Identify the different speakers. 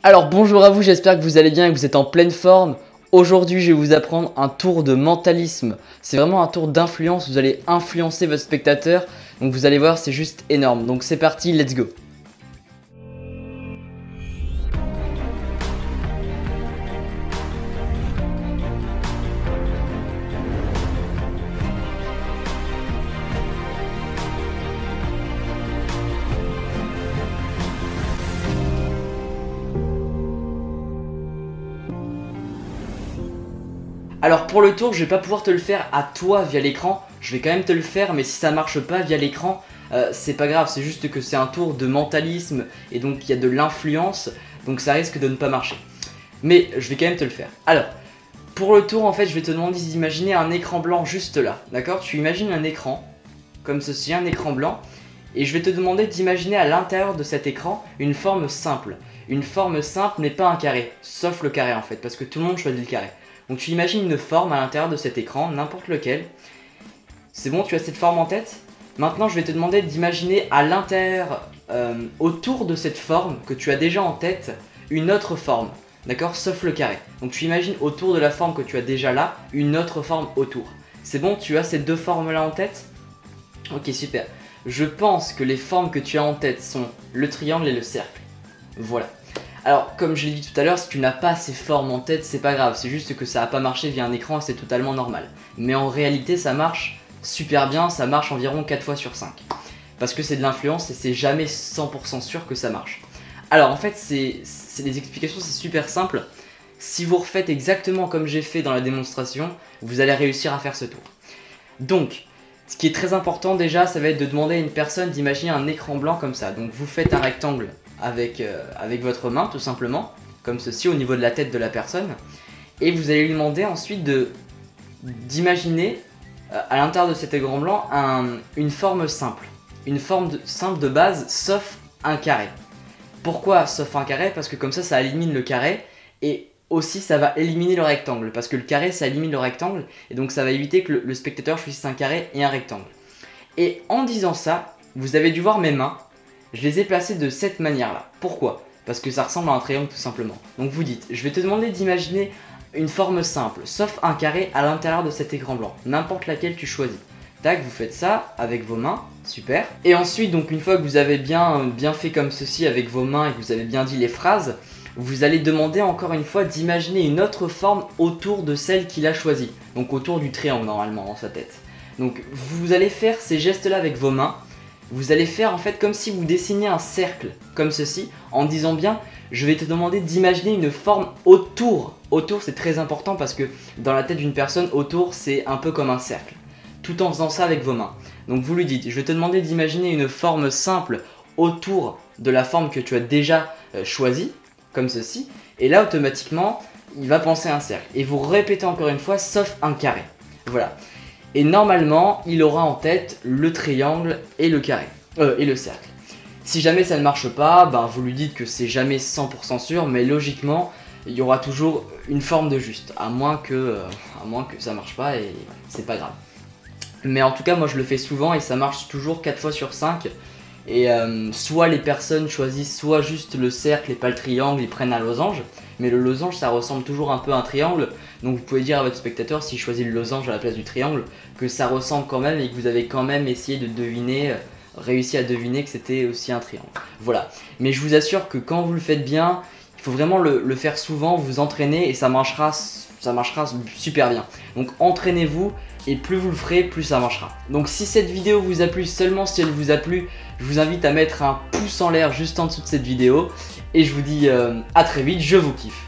Speaker 1: Alors bonjour à vous, j'espère que vous allez bien et que vous êtes en pleine forme. Aujourd'hui je vais vous apprendre un tour de mentalisme. C'est vraiment un tour d'influence, vous allez influencer votre spectateur. Donc vous allez voir, c'est juste énorme. Donc c'est parti, let's go. Alors pour le tour, je vais pas pouvoir te le faire à toi via l'écran. Je vais quand même te le faire, mais si ça marche pas via l'écran, c'est pas grave. C'est juste que c'est un tour de mentalisme et donc il y a de l'influence, donc ça risque de ne pas marcher. Mais je vais quand même te le faire. Alors, pour le tour, en fait, je vais te demander d'imaginer un écran blanc juste là, d'accord? Tu imagines un écran, comme ceci, un écran blanc, et je vais te demander d'imaginer à l'intérieur de cet écran une forme simple. Une forme simple n'est pas un carré, sauf le carré en fait, parce que tout le monde choisit le carré. Donc tu imagines une forme à l'intérieur de cet écran, n'importe lequel. C'est bon, tu as cette forme en tête? Maintenant je vais te demander d'imaginer à l'intérieur, autour de cette forme que tu as déjà en tête, une autre forme. D'accord? Sauf le carré. Donc tu imagines autour de la forme que tu as déjà là, une autre forme autour. C'est bon, tu as ces deux formes là en tête? Ok, super. Je pense que les formes que tu as en tête sont le triangle et le cercle. Voilà. Alors, comme je l'ai dit tout à l'heure, si tu n'as pas ces formes en tête, c'est pas grave. C'est juste que ça n'a pas marché via un écran et c'est totalement normal. Mais en réalité, ça marche super bien. Ça marche environ 4 fois sur 5. Parce que c'est de l'influence et c'est jamais 100% sûr que ça marche. Alors, en fait, les explications, c'est super simple. Si vous refaites exactement comme j'ai fait dans la démonstration, vous allez réussir à faire ce tour. Donc, ce qui est très important déjà, ça va être de demander à une personne d'imaginer un écran blanc comme ça. Donc, vous faites un rectangle avec votre main tout simplement, comme ceci au niveau de la tête de la personne, et vous allez lui demander ensuite d'imaginer à l'intérieur de cet écran blanc une forme simple, simple de base sauf un carré. Pourquoi sauf un carré? Parce que comme ça élimine le carré et aussi ça va éliminer le rectangle, parce que le carré ça élimine le rectangle et donc ça va éviter que le spectateur choisisse un carré et un rectangle. Et en disant ça, vous avez dû voir mes mains. Je les ai placés de cette manière-là. Pourquoi? Parce que ça ressemble à un triangle tout simplement. Donc vous dites, je vais te demander d'imaginer une forme simple, sauf un carré à l'intérieur de cet écran blanc. N'importe laquelle tu choisis. Tac, vous faites ça avec vos mains, super. Et ensuite, donc une fois que vous avez bien fait comme ceci avec vos mains et que vous avez bien dit les phrases, vous allez demander encore une fois d'imaginer une autre forme autour de celle qu'il a choisie. Donc autour du triangle normalement dans sa tête. Donc vous allez faire ces gestes-là avec vos mains. Vous allez faire en fait comme si vous dessiniez un cercle, comme ceci, en disant bien, je vais te demander d'imaginer une forme autour. Autour c'est très important parce que dans la tête d'une personne, autour c'est un peu comme un cercle. Tout en faisant ça avec vos mains. Donc vous lui dites, je vais te demander d'imaginer une forme simple autour de la forme que tu as déjà choisie, comme ceci. Et là automatiquement, il va penser à un cercle. Et vous répétez encore une fois, sauf un carré. Voilà. Et normalement, il aura en tête le triangle et le carré, et le cercle. Si jamais ça ne marche pas, ben vous lui dites que c'est jamais 100% sûr, mais logiquement, il y aura toujours une forme de juste, à moins que ça marche pas et c'est pas grave. Mais en tout cas, moi je le fais souvent et ça marche toujours 4 fois sur 5. Et soit les personnes choisissent soit juste le cercle et pas le triangle, ils prennent un losange. Mais le losange ça ressemble toujours un peu à un triangle. Donc vous pouvez dire à votre spectateur, s'il choisit le losange à la place du triangle, que ça ressemble quand même et que vous avez quand même essayé de deviner, réussi à deviner que c'était aussi un triangle. Voilà. Mais je vous assure que quand vous le faites bien, il faut vraiment le faire souvent, vous entraîner et ça marchera super bien. Donc entraînez-vous et plus vous le ferez, plus ça marchera. Donc si cette vidéo vous a plu, seulement si elle vous a plu, je vous invite à mettre un pouce en l'air juste en dessous de cette vidéo. Et je vous dis à très vite, je vous kiffe.